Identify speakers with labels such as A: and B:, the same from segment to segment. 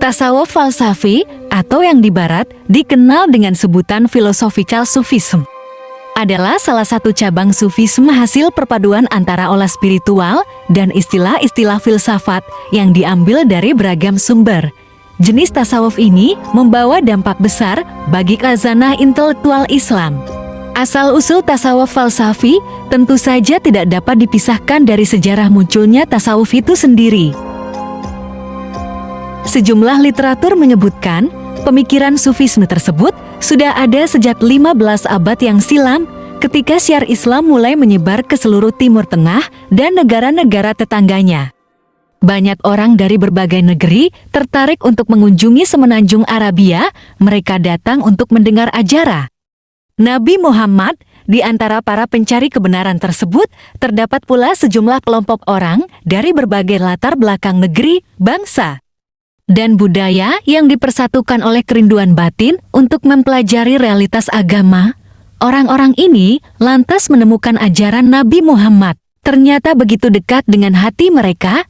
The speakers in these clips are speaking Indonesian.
A: Tasawuf falsafi atau yang di barat dikenal dengan sebutan philosophical Sufism adalah salah satu cabang Sufisme hasil perpaduan antara olah spiritual dan istilah-istilah filsafat yang diambil dari beragam sumber. Jenis tasawuf ini membawa dampak besar bagi khazanah intelektual Islam. Asal-usul tasawuf falsafi tentu saja tidak dapat dipisahkan dari sejarah munculnya tasawuf itu sendiri. Sejumlah literatur menyebutkan, pemikiran Sufisme tersebut sudah ada sejak 15 abad yang silam ketika syiar Islam mulai menyebar ke seluruh Timur Tengah dan negara-negara tetangganya. Banyak orang dari berbagai negeri tertarik untuk mengunjungi semenanjung Arabia, mereka datang untuk mendengar ajaran Nabi Muhammad. Di antara para pencari kebenaran tersebut, terdapat pula sejumlah kelompok orang dari berbagai latar belakang negeri, bangsa, dan budaya yang dipersatukan oleh kerinduan batin untuk mempelajari realitas agama. Orang-orang ini lantas menemukan ajaran Nabi Muhammad. Ternyata begitu dekat dengan hati mereka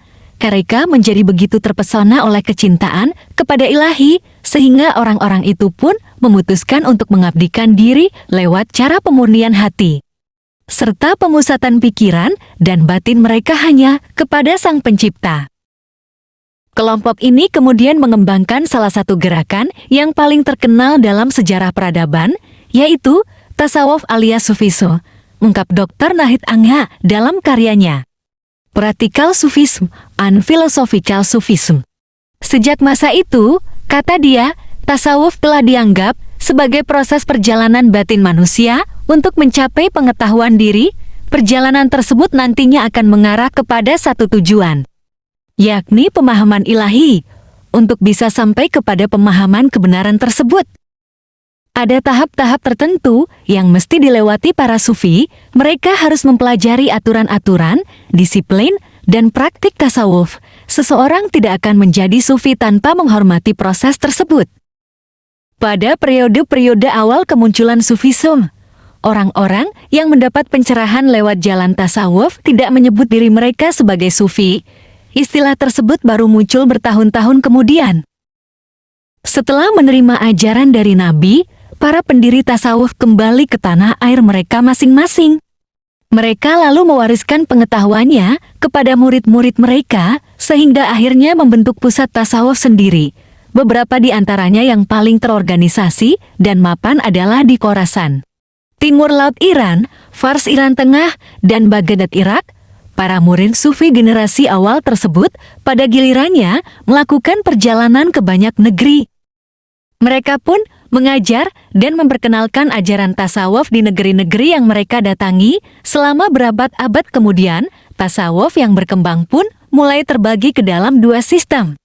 A: menjadi begitu terpesona oleh kecintaan kepada Ilahi, sehingga orang-orang itu pun memutuskan untuk mengabdikan diri lewat cara pemurnian hati, serta pemusatan pikiran dan batin mereka hanya kepada Sang Pencipta. Kelompok ini kemudian mengembangkan salah satu gerakan yang paling terkenal dalam sejarah peradaban, yaitu tasawuf alias Sufisme, ungkap Dr. Nahid Angha dalam karyanya Practical Sufism and Philosophical Sufism. Sejak masa itu, kata dia, tasawuf telah dianggap sebagai proses perjalanan batin manusia untuk mencapai pengetahuan diri. Perjalanan tersebut nantinya akan mengarah kepada satu tujuan, yakni pemahaman ilahi. Untuk bisa sampai kepada pemahaman kebenaran tersebut, ada tahap-tahap tertentu yang mesti dilewati para sufi. Mereka harus mempelajari aturan-aturan, disiplin, dan praktik tasawuf. Seseorang tidak akan menjadi sufi tanpa menghormati proses tersebut. Pada periode-periode awal kemunculan Sufisme, orang-orang yang mendapat pencerahan lewat jalan tasawuf tidak menyebut diri mereka sebagai sufi. Istilah tersebut baru muncul bertahun-tahun kemudian. Setelah menerima ajaran dari Nabi, para pendiri tasawuf kembali ke tanah air mereka masing-masing. Mereka lalu mewariskan pengetahuannya kepada murid-murid mereka, sehingga akhirnya membentuk pusat tasawuf sendiri. Beberapa di antaranya yang paling terorganisasi dan mapan adalah di Khorasan, Timur Laut Iran, Fars Iran Tengah, dan Baghdad Irak. Para murid sufi generasi awal tersebut pada gilirannya melakukan perjalanan ke banyak negeri. Mereka pun mengajar dan memperkenalkan ajaran tasawuf di negeri-negeri yang mereka datangi. Selama berabad-abad kemudian, tasawuf yang berkembang pun mulai terbagi ke dalam dua sistem,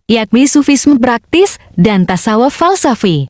A: yakni Sufisme praktis dan tasawuf falsafi.